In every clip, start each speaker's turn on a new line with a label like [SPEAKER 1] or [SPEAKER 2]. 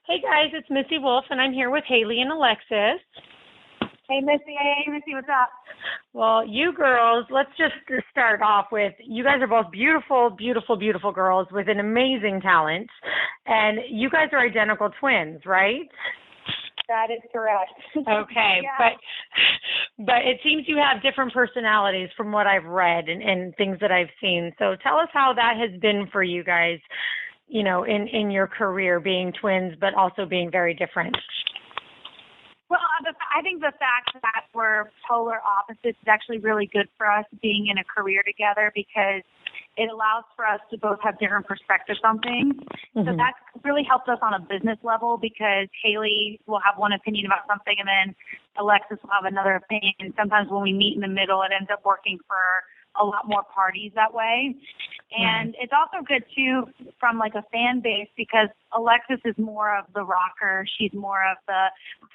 [SPEAKER 1] Hey guys, it's Missy Wolf, and I'm here with Haley and Alexis.
[SPEAKER 2] Hey, Missy. Hey, Missy, what's up?
[SPEAKER 1] Well, you girls, let's just start off with, you guys are both beautiful, beautiful, beautiful girls with an amazing talent, and you guys are identical twins, right?
[SPEAKER 2] That is correct.
[SPEAKER 1] Okay,
[SPEAKER 2] Yeah.
[SPEAKER 1] but it seems you have different personalities from what I've read and things that I've seen. So tell us how that has been for you guys, you know, in your career, being twins, but also being very different.
[SPEAKER 2] Well, I think the fact that we're polar opposites is actually really good for us being in a career together because it allows for us to both have different perspectives on things. So that's really helped us on a business level because Haley will have one opinion about something and then Alexis will have another opinion. Sometimes when we meet in the middle, it ends up working for a lot more parties that way. And it's also good too from like a fan base because Alexis is more of the rocker. She's more of the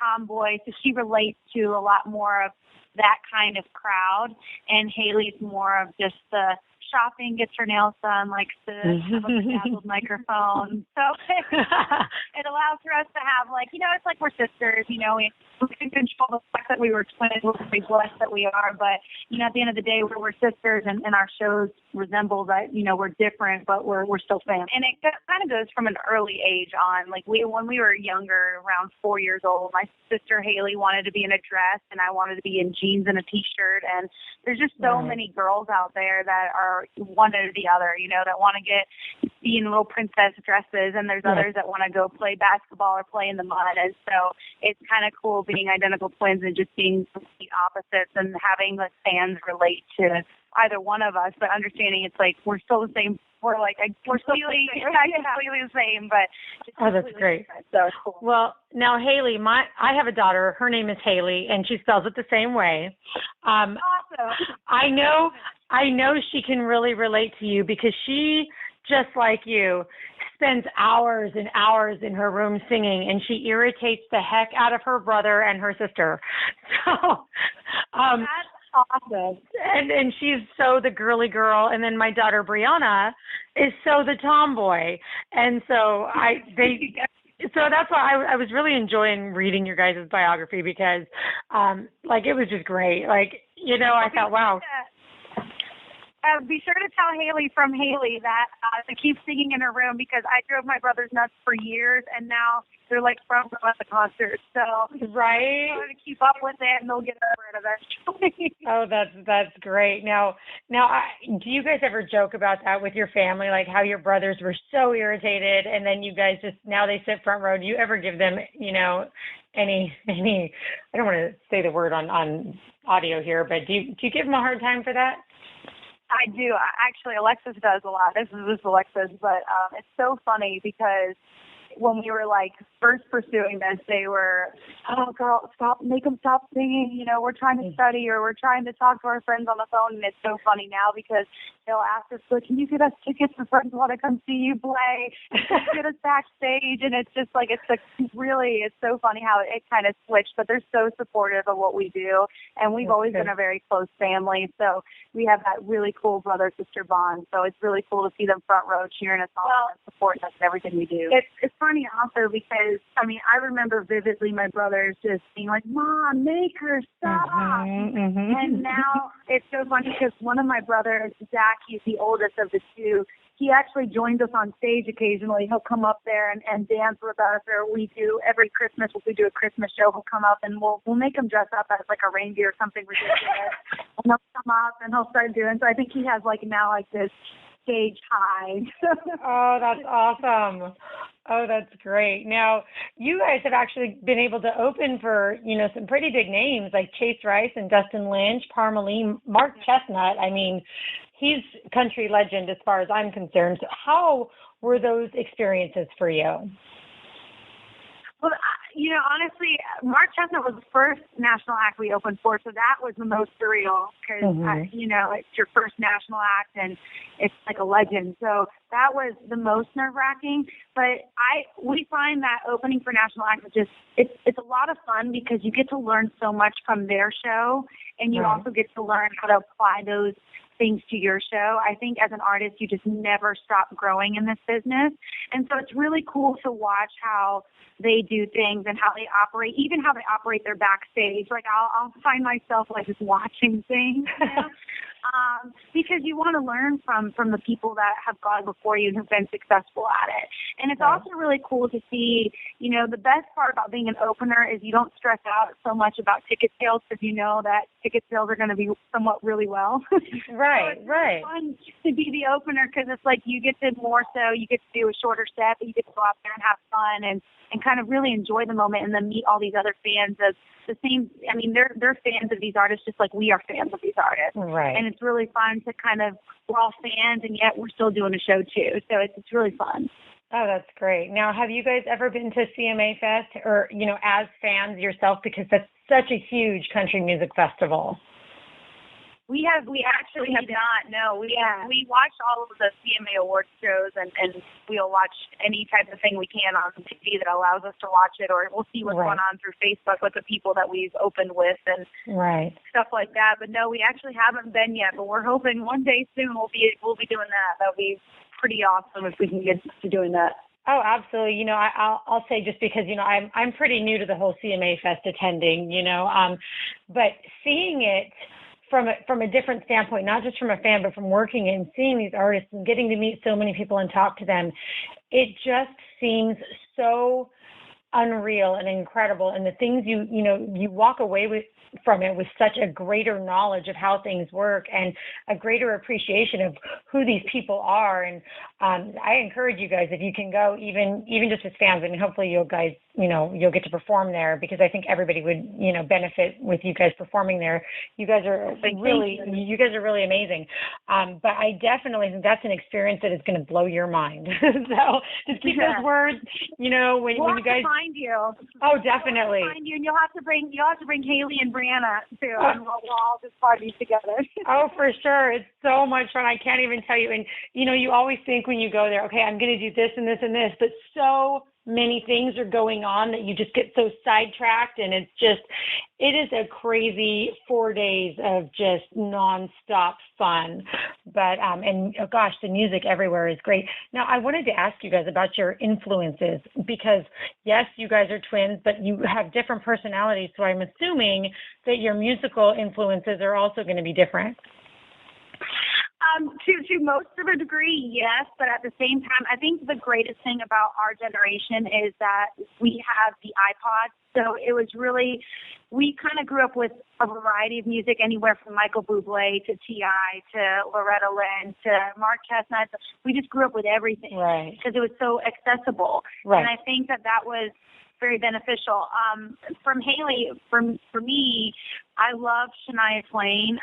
[SPEAKER 2] tomboy. So she relates to a lot more of that kind of crowd. And Haley's more of just the shopping, gets her nails done, likes to have a bedazzled microphone. So it allows for us to have like, you know, it's like we're sisters, you know, we can control the fact that we were twins, we're pretty blessed that we are, but, you know, at the end of the day, we're sisters and our shows resemble that, you know, we're different, but we're still family. And it kind of goes from an early age on. Like when we were younger, around 4 years old, my sister Haley wanted to be in a dress and I wanted to be in jeans and a t-shirt. And there's just so many girls out there that are one or the other, you know, that want to be in little princess dresses, and there's others that want to go play basketball or play in the mud. And so it's kind of cool being identical twins and just being complete opposites and having the fans relate to either one of us, but understanding it's like we're still the same. We're completely the same, but just
[SPEAKER 1] that's great.
[SPEAKER 2] Different. So it's cool.
[SPEAKER 1] Well, now Haley, I have a daughter. Her name is Haley, and she spells it the same way.
[SPEAKER 2] Awesome.
[SPEAKER 1] I know she can really relate to you because she, just like you, spends hours and hours in her room singing, and she irritates the heck out of her brother and her sister. So,
[SPEAKER 2] that's awesome.
[SPEAKER 1] And she's so the girly girl, and then my daughter Brianna is so the tomboy, and so so that's why I was really enjoying reading your guys' biography because, like, it was just great. Like, you know, I thought, wow.
[SPEAKER 2] Be sure to tell Haley from Haley that to keep singing in her room because I drove my brothers nuts for years, and now they're like front row at the concert. So
[SPEAKER 1] right,
[SPEAKER 2] to keep up with it, and they'll get over it eventually.
[SPEAKER 1] Oh, that's great. Now, do you guys ever joke about that with your family, like how your brothers were so irritated, and then you guys just now they sit front row? Do you ever give them, you know, any? I don't want to say the word on audio here, but do you give them a hard time for that?
[SPEAKER 2] I do. Actually, Alexis does a lot. This is Alexis, but it's so funny because when we were like first pursuing this, they were, oh girl, make them stop singing. You know, we're trying to study or we're trying to talk to our friends on the phone. And it's so funny now because they'll ask us, like, can you get us tickets? The friends want to come see you play. Get us backstage. And it's just like, it's so funny how it kind of switched, but they're so supportive of what we do. And we've always been a very close family. So we have that really cool brother-sister bond. So it's really cool to see them front row cheering us on and supporting us in everything we do. It's funny also because, I mean, I remember vividly my brothers just being like, Mom, make her stop. And now it's so funny because one of my brothers, Zach, he's the oldest of the two, he actually joins us on stage occasionally. He'll come up there and dance with us, or we do every Christmas, if we do a Christmas show, he'll come up and we'll make him dress up as like a reindeer or something ridiculous. And he'll come up and he'll start doing, so I think he has like now like this stage high.
[SPEAKER 1] Oh, that's awesome. Oh, that's great. Now, you guys have actually been able to open for, you know, some pretty big names like Chase Rice and Dustin Lynch, Parmalee, Mark Chestnut. I mean, he's country legend as far as I'm concerned. So how were those experiences for you?
[SPEAKER 2] Well, you know, honestly, Mark Chestnut was the first national act we opened for, so that was the most surreal because, you know, it's your first national act and it's like a legend. So that was the most nerve-wracking. But we find that opening for national act is just, it's a lot of fun because you get to learn so much from their show, and you also get to learn how to apply those things to your show. I think as an artist, you just never stop growing in this business. And so it's really cool to watch how they do things and how they operate, even how they operate their backstage. Like I'll find myself like just watching things, you know? Because you want to learn from the people that have gone before you and have been successful at it. And it's also really cool to see, you know, the best part about being an opener is you don't stress out so much about ticket sales because you know that ticket sales are going to be somewhat really well.
[SPEAKER 1] Right,
[SPEAKER 2] so it's
[SPEAKER 1] right.
[SPEAKER 2] fun to be the opener because it's like you get to you get to do a shorter set, but you get to go out there and have fun and kind of really enjoy the moment and then meet all these other fans of the same. I mean, they're fans of these artists just like we are fans of these artists.
[SPEAKER 1] Right.
[SPEAKER 2] And it's really fun to kind of, we're all fans and yet we're still doing a show too. So it's really fun.
[SPEAKER 1] Oh, that's great. Now, have you guys ever been to CMA Fest or, you know, as fans yourself, because that's such a huge country music festival?
[SPEAKER 2] We actually have not. No, we watch all of the CMA Awards shows, and we'll watch any type of thing we can on TV that allows us to watch it, or we'll see what's going on through Facebook with the people that we've opened with and stuff like that. But no, we actually haven't been yet. But we're hoping one day soon we'll be doing that. That'll be pretty awesome if we can get to doing that.
[SPEAKER 1] Oh, absolutely. You know, I'll say just because, you know, I'm pretty new to the whole CMA Fest attending, you know, but seeing it from a different standpoint, not just from a fan, but from working and seeing these artists and getting to meet so many people and talk to them, it just seems so unreal and incredible. And the things you walk away from it with such a greater knowledge of how things work and a greater appreciation of who these people are. And I encourage you guys, if you can go, even just as fans, and hopefully you'll get to perform there, because I think everybody would, you know, benefit with you guys performing there. You guys are really amazing. But I definitely think that's an experience that is going to blow your mind. So just keep those words, you know, when you guys
[SPEAKER 2] find you.
[SPEAKER 1] Oh, definitely.
[SPEAKER 2] We'll find you, and you'll have to bring Haley and Brianna too, and we'll all just party together.
[SPEAKER 1] Oh, for sure. It's so much fun. I can't even tell you. And you know, you always think when you go there, okay, I'm going to do this and this and this, but so many things are going on that you just get so sidetracked, and it is a crazy 4 days of just nonstop fun. But and oh gosh, the music everywhere is great. Now, I wanted to ask you guys about your influences, because yes, you guys are twins, but you have different personalities. So I'm assuming that your musical influences are also going to be different.
[SPEAKER 2] To most of a degree, yes, but at the same time, I think the greatest thing about our generation is that we have the iPod. So it was really, we kind of grew up with a variety of music, anywhere from Michael Bublé to T.I. to Loretta Lynn to Mark Chestnut. We just grew up with everything because it was so accessible. And I think that was very beneficial. From Haley, for me, I love Shania Twain.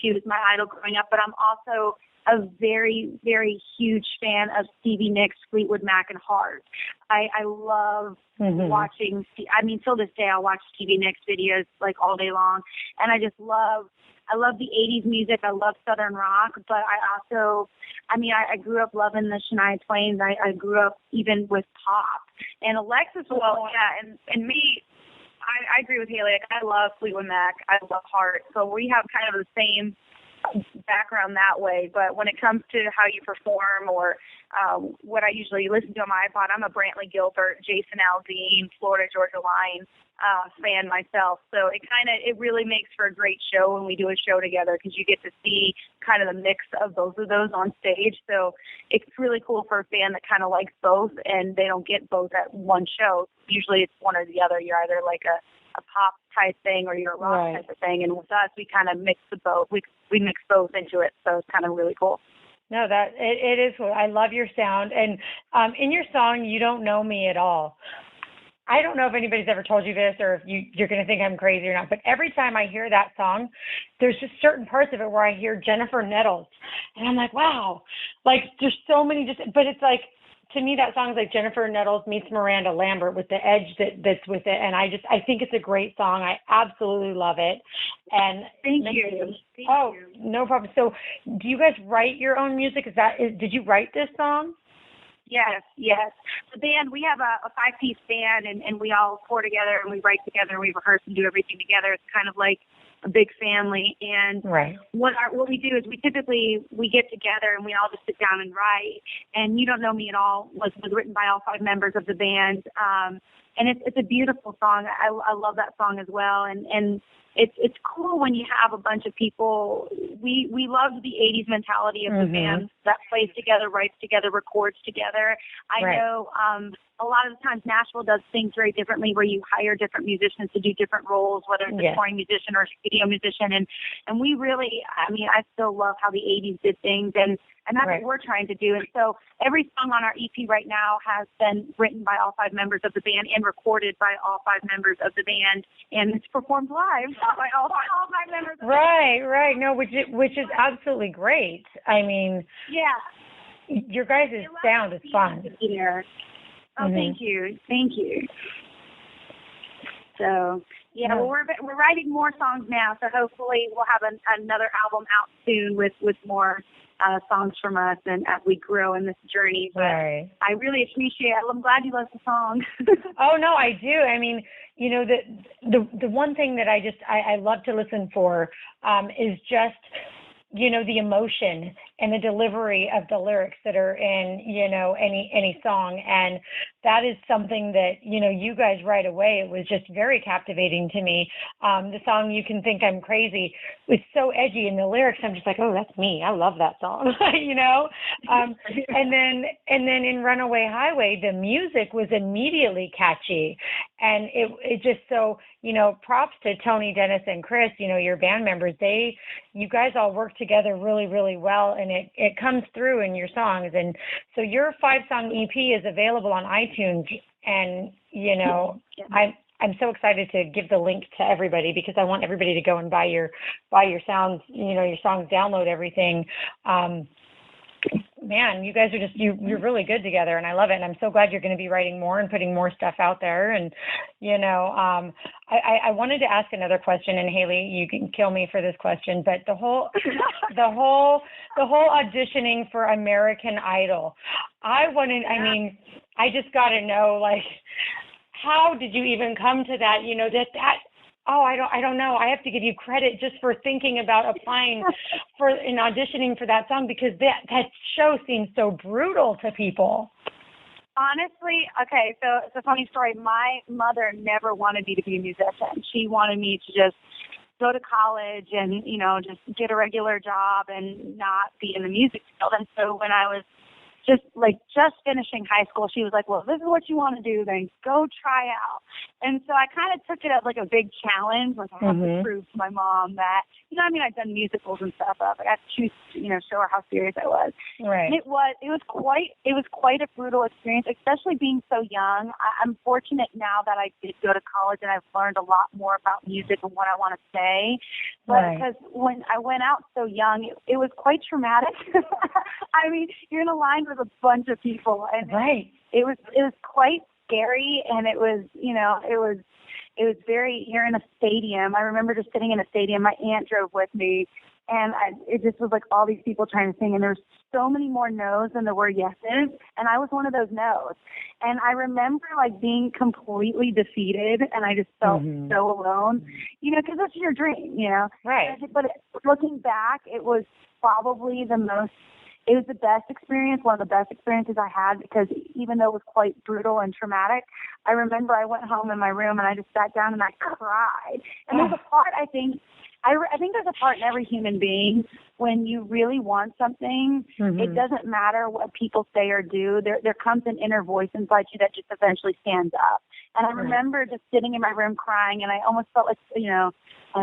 [SPEAKER 2] She was my idol growing up, but I'm also a very, very huge fan of Stevie Nicks, Fleetwood Mac, and Heart. I love watching, till this day I'll watch Stevie Nicks videos like all day long, and I love the 80s music. I love Southern rock, but I grew up loving the Shania Twains. I grew up even with pop. And Alexis, and me, I agree with Haley. Like, I love Fleetwood Mac. I love Heart. So we have kind of the same background that way. But when it comes to how you perform or what I usually listen to on my iPod, I'm a Brantley Gilbert, Jason Aldean, Florida Georgia Line fan myself. So it really makes for a great show when we do a show together, because you get to see kind of the mix of both of those on stage. So it's really cool for a fan that kind of likes both, and they don't get both at one show. Usually it's one or the other. You're either like a pop type thing or you're a rock type of thing. And with us, we kind of mix the both. We mix both into it. So it's kind of really cool.
[SPEAKER 1] No, that it is. I love your sound. And in your song, You Don't Know Me at All, I don't know if anybody's ever told you this, or if you're going to think I'm crazy or not, but every time I hear that song, there's just certain parts of it where I hear Jennifer Nettles. And I'm like, wow, like there's so many, but it's like, to me, that song is like Jennifer Nettles meets Miranda Lambert with the edge that's with it. And I think it's a great song. I absolutely love it. And
[SPEAKER 2] Thank you.
[SPEAKER 1] No problem. So do you guys write your own music? Did you write this song?
[SPEAKER 2] Yes. The band, we have a 5-piece band, and we all pour together and we write together and we rehearse and do everything together. It's kind of like a big family. And
[SPEAKER 1] Right.
[SPEAKER 2] what we do is we get together and we all just sit down and write. And You Don't Know Me at All was written by all 5 members of the band. And it's a beautiful song. I love that song as well. And it's cool when you have a bunch of people. We loved the 80s mentality of the band that plays together, writes together, records together. I know a lot of the times Nashville does things very differently, where you hire different musicians to do different roles, whether it's a touring musician or a studio musician. And we really, I still love how the 80s did things, and that's what we're trying to do. And so every song on our EP right now has been written by all 5 members of the band and recorded by all 5 members of the band, and it's performed live by all 5 members of the band.
[SPEAKER 1] Right. No, which is absolutely great. I mean, your guys' sound is fun.
[SPEAKER 2] Oh, thank you. So, well, we're writing more songs now, so hopefully we'll have another album out soon with more songs from us, and as we grow in this journey. But I really appreciate it. I'm glad you love the song.
[SPEAKER 1] Oh, no, I do. I mean, the one thing that I love to listen for is just, the emotion and the delivery of the lyrics that are in, any song. And that is something that, you guys right away, it was just very captivating to me. The song You Can Think I'm Crazy was so edgy, and the lyrics, I'm just like, oh, that's me. I love that song, and then in Runaway Highway, the music was immediately catchy. And it just so, props to Tony, Dennis, and Chris, your band members. You guys all work together really, really well, and it comes through in your songs. And so your 5-song EP is available on iTunes, and I'm so excited to give the link to everybody, because I want everybody to go and buy your sounds, your songs, download everything. Man, you guys are you're really good together, and I love it. And I'm so glad you're going to be writing more and putting more stuff out there. And, I wanted to ask another question, and Haley, you can kill me for this question, but the whole auditioning for American Idol, I just got to know, how did you even come to that? I don't know. I have to give you credit just for thinking about applying and auditioning for that song, because that show seems so brutal to people.
[SPEAKER 2] Honestly, okay, so it's a funny story. My mother never wanted me to be a musician. She wanted me to just go to college and, just get a regular job and not be in the music field. And so when I was just finishing high school, she was like, well, this is what you want to do, then go try out. And so I kind of took it as like a big challenge. I have to prove to my mom that, I'd done musicals and stuff, but I got to show her how serious I was.
[SPEAKER 1] Right.
[SPEAKER 2] And it was quite a brutal experience, especially being so young. I'm fortunate now that I did go to college, and I've learned a lot more about music and what I want to say. But because when I went out so young, it was quite traumatic. You're in a line with a bunch of people, and it was quite scary, and it was very, you're in a stadium. I remember just sitting in a stadium. My aunt drove with me, and it just was like all these people trying to sing, and there were so many more no's than there were yeses, and I was one of those no's. And I remember being completely defeated, and I just felt so alone, because that's your dream,
[SPEAKER 1] Right.
[SPEAKER 2] But looking back, it was probably it was the best experience, one of the best experiences I had, because even though it was quite brutal and traumatic, I remember I went home in my room and I just sat down and I cried. And there's a part, I think there's a part in every human being when you really want something, it doesn't matter what people say or do. There comes an inner voice inside you that just eventually stands up. And I remember just sitting in my room crying, and I almost felt like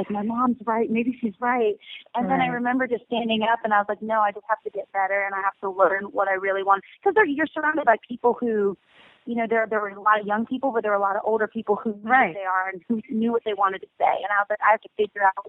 [SPEAKER 2] my mom's right, maybe she's right. And then I remember just standing up, and I was like, no, I just have to get better, and I have to learn what I really want. Because you're surrounded by people who, there were a lot of young people, but there were a lot of older people who knew who they are and who knew what they wanted to say. And I was like, I have to figure out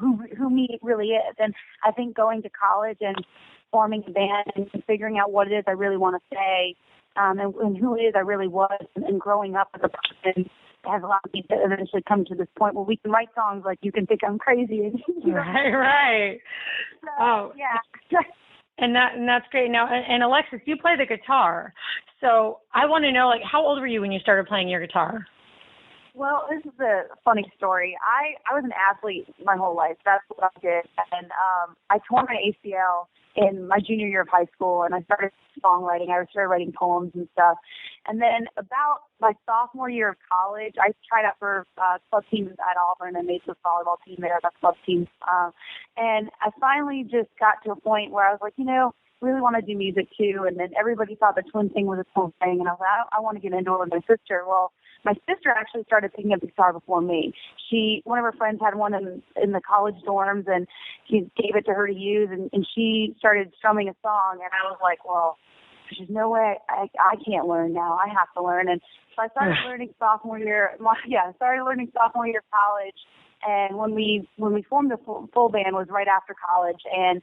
[SPEAKER 2] who me really is. And I think going to college and forming a band and figuring out what it is I really want to say, and who it is I really was, and growing up as a person has allowed me to eventually come to this point where we can write songs like You Can Think I'm Crazy.
[SPEAKER 1] Right. So,
[SPEAKER 2] yeah.
[SPEAKER 1] And that's great. Now, and Alexis, you play the guitar. So I want to know, how old were you when you started playing your guitar?
[SPEAKER 2] Well, this is a funny story. I was an athlete my whole life. That's what I did. And I tore my ACL in my junior year of high school, and I started songwriting. I started writing poems and stuff. And then about my sophomore year of college, I tried out for club teams at Auburn and made the volleyball team there, the club team. And I finally just got to a point where I was like, really want to do music too. And then everybody thought the twin thing was a cool thing. And I was like, I want to get into it with my sister. Well, my sister actually started picking up the guitar before me. One of her friends had one in the college dorms, and she gave it to her to use, and she started strumming a song, and I was like, well, there's no way I can't learn now. I have to learn. And so I started learning sophomore year of college. And when we formed the full band was right after college, and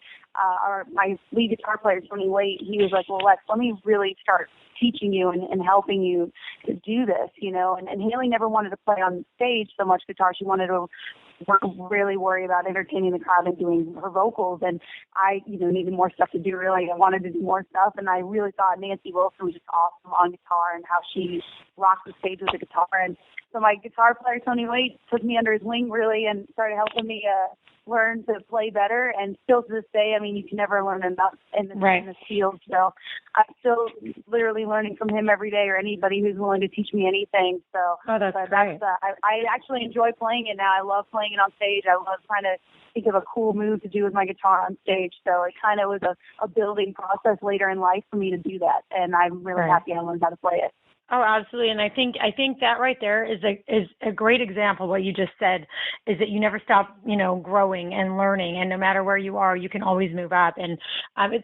[SPEAKER 2] my lead guitar player, Tony Waite, he was like, well, Lex, let me really start teaching you and helping you to do this, and Haley never wanted to play on stage so much guitar. She wanted to really worry about entertaining the crowd and doing her vocals, and I needed more stuff to do. Really, I wanted to do more stuff, and I really thought Nancy Wilson was just awesome on guitar and how she rocked the stage with the guitar. And so my guitar player, Tony Waite, took me under his wing really and started helping me learn to play better. And still to this day, you can never learn enough in this field. So I'm still literally learning from him every day, or anybody who's willing to teach me anything. So
[SPEAKER 1] that's great.
[SPEAKER 2] I actually enjoy playing it now. I love playing it on stage. I love trying to think of a cool move to do with my guitar on stage. So it kind of was a building process later in life for me to do that. And I'm really happy I learned how to play it.
[SPEAKER 1] Oh, absolutely. And I think that right there is a great example. What you just said is that you never stop, growing and learning. And no matter where you are, you can always move up. And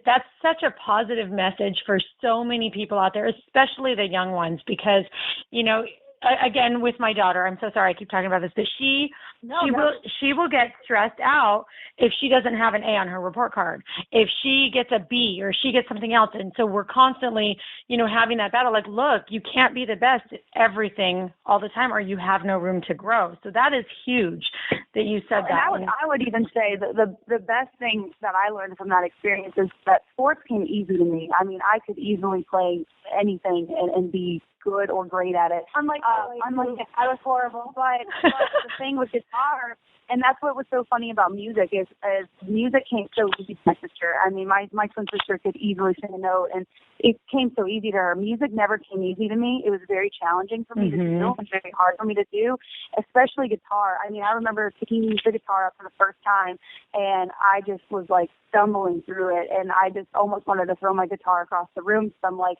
[SPEAKER 1] that's such a positive message for so many people out there, especially the young ones, because, again, with my daughter, I'm so sorry I keep talking about this, but she will get stressed out if she doesn't have an A on her report card, if she gets a B or she gets something else. And so we're constantly, having that battle, like, look, you can't be the best at everything all the time or you have no room to grow. So that is huge that you said that.
[SPEAKER 2] And I would even say that the best thing that I learned from that experience is that sports came easy to me. I could easily play anything and be good or great at it. Unlike I was horrible. But the thing with guitar, and that's what was so funny about music, is music came so easy to my sister. My twin sister could easily sing a note, and it came so easy to her. Music never came easy to me. It was very challenging for me to do, and very hard for me to do, especially guitar. I remember picking the guitar up for the first time, and I just was like stumbling through it, and I just almost wanted to throw my guitar across the room. So I'm like,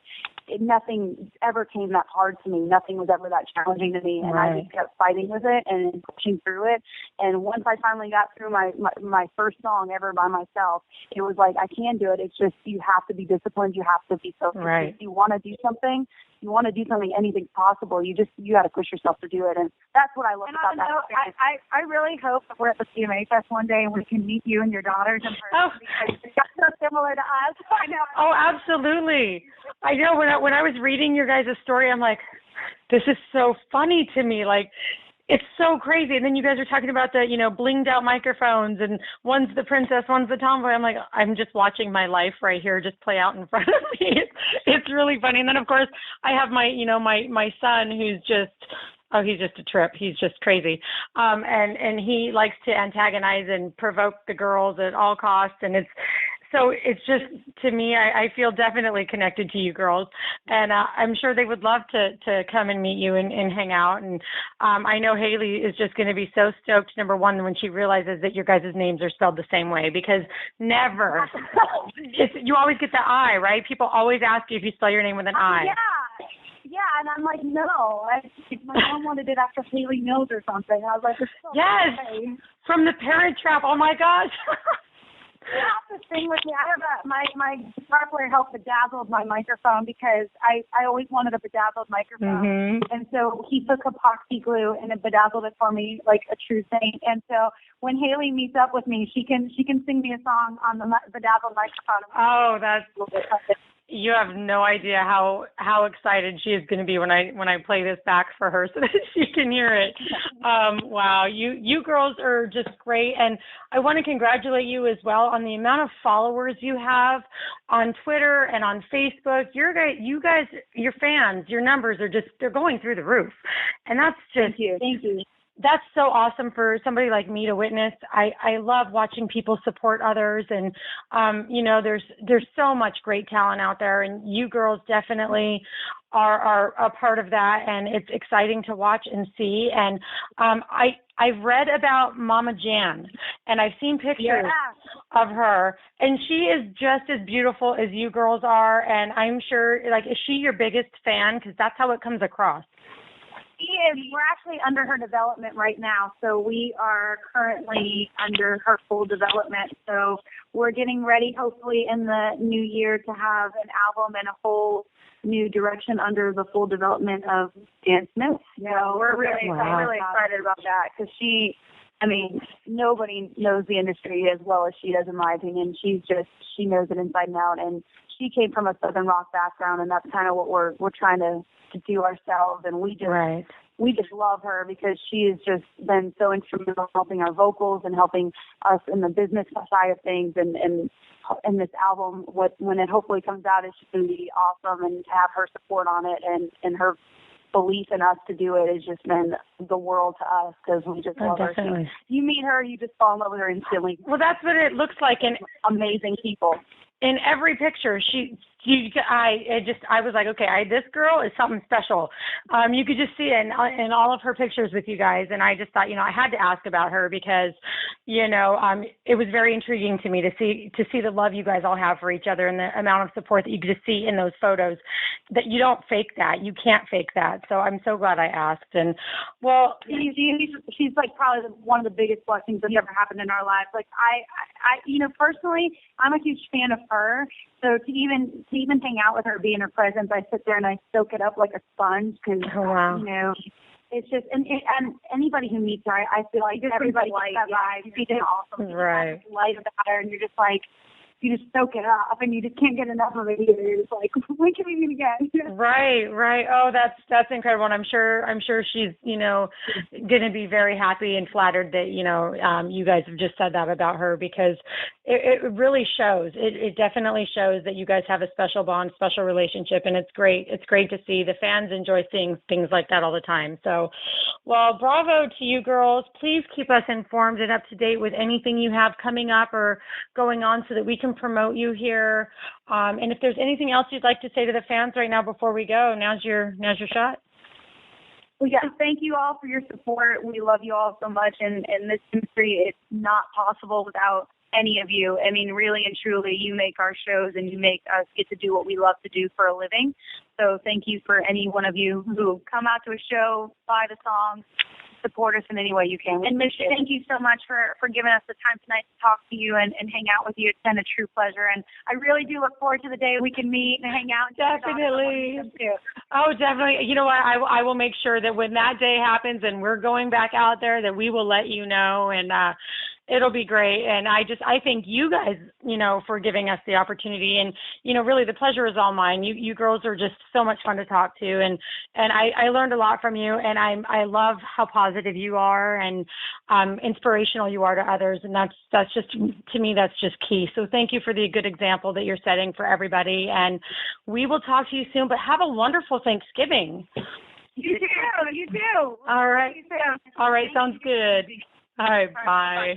[SPEAKER 2] nothing ever came that hard to me. Nothing was ever that challenging to me, and I just kept fighting with it and pushing through it. And once I finally got through my first song ever by myself, it was like, I can do it. It's just, you have to be disciplined. You have to be focused. If you want to do something, anything's possible. You got to push yourself to do it. And that's what I love about that. I really hope that we're at the CMA Fest one day and we can meet you and your daughters in person, because it's so similar to us. I know.
[SPEAKER 1] Oh, absolutely. I know. When I was reading your guys' story, I'm like, this is so funny to me. Like, it's so crazy. And then you guys are talking about the, blinged out microphones, and one's the princess, one's the tomboy. I'm like, I'm just watching my life right here just play out in front of me. It's really funny. And then of course I have my, my son who's just, he's just a trip. He's just crazy. And he likes to antagonize and provoke the girls at all costs. And it's just, to me, I feel definitely connected to you girls. And I'm sure they would love to come and meet you and hang out. And I know Haley is just going to be so stoked, number one, when she realizes that your guys' names are spelled the same way, because never, you always get the I, right? People always ask you if you spell your name with an I.
[SPEAKER 2] Yeah, and I'm like, no. My mom wanted it after Haley Mills or something. I was like, it's so okay.
[SPEAKER 1] From the Parent Trap. Oh my gosh.
[SPEAKER 2] You have to sing with me. I have my guitar player helped bedazzle my microphone, because I always wanted a bedazzled microphone. And so he took epoxy glue and it bedazzled it for me like a true saint. And so when Haley meets up with me, she can sing me a song on the bedazzled microphone.
[SPEAKER 1] Oh, that's You have no idea how excited she is going to be when I play this back for her so that she can hear it. Wow, you girls are just great, and I want to congratulate you as well on the amount of followers you have on Twitter and on Facebook. You guys, your fans, your numbers are they're going through the roof, and that's just
[SPEAKER 2] Thank you.
[SPEAKER 1] That's so awesome for somebody like me to witness. I love watching people support others, and there's so much great talent out there, and you girls definitely are a part of that, and it's exciting to watch and see. And I've read about Mama Jan, and I've seen pictures of her, and she is just as beautiful as you girls are, and I'm sure, is she your biggest fan? Because that's how it comes across.
[SPEAKER 2] We're actually under her development right now, so we are currently under her full development. So we're getting ready, hopefully in the new year, to have an album and a whole new direction under the full development of Jan Smith. So we're really excited about that, because nobody knows the industry as well as she does, in my opinion. She knows it inside and out, and she came from a Southern rock background, and that's kind of what we're trying to do ourselves. And we just love her, because she has just been so instrumental in helping our vocals and helping us in the business side of things. And this album, when it hopefully comes out, it's just going to be awesome, and to have her support on it and her belief in us to do it has just been the world to us, because we just love her. You meet her, you just fall in love with her instantly.
[SPEAKER 1] Well, that's what it looks like. And
[SPEAKER 2] amazing people.
[SPEAKER 1] In every picture, I was like, okay, this girl is something special. You could just see it in all of her pictures with you guys, and I just thought, I had to ask about her, because, it was very intriguing to me to see the love you guys all have for each other, and the amount of support that you could just see in those photos. That you don't fake that, you can't fake that. So I'm so glad I asked. And well,
[SPEAKER 2] she's like probably one of the biggest blessings that's ever happened in our lives. Like I personally, I'm a huge fan of her. So to even hang out with her, be in her presence, I sit there and I soak it up like a sponge, because it's just and anybody who meets her, I feel like everybody gets that vibe. She's awesome.
[SPEAKER 1] Right.
[SPEAKER 2] Light about her, and you're just like, you just soak it up, and you just can't get enough of it either. You're just like, when can we meet again?
[SPEAKER 1] Right. Oh, that's incredible. And I'm sure she's, going to be very happy and flattered that, you guys have just said that about her, because it really shows. It definitely shows that you guys have a special bond, special relationship, and it's great. It's great to see. The fans enjoy seeing things like that all the time. So, well, bravo to you girls. Please keep us informed and up to date with anything you have coming up or going on, so that we can promote you here. And if there's anything else you'd like to say to the fans right now before we go, now's your shot.
[SPEAKER 2] Well, yeah, thank you all for your support. We love you all so much. And in this industry, it's not possible without any of you. I mean, really and truly, you make our shows, and you make us get to do what we love to do for a living. So thank you for any one of you who come out to a show, buy the songs, support us in any way you can. And Missy, thank you so much for giving us the time tonight to talk to you and hang out with you. It's been a true pleasure, and I really do look forward to the day we can meet and hang out.
[SPEAKER 1] Definitely. Oh, definitely. You know what? I will make sure that when that day happens and we're going back out there, that we will let you know, and it'll be great. And I thank you guys, for giving us the opportunity. And, really the pleasure is all mine. You girls are just so much fun to talk to. And I learned a lot from you, and I love how positive you are and inspirational you are to others. And that's just, to me, that's just key. So thank you for the good example that you're setting for everybody. And we will talk to you soon, but have a wonderful Thanksgiving.
[SPEAKER 2] You too.
[SPEAKER 1] All right. All right. Sounds good. All right. Bye.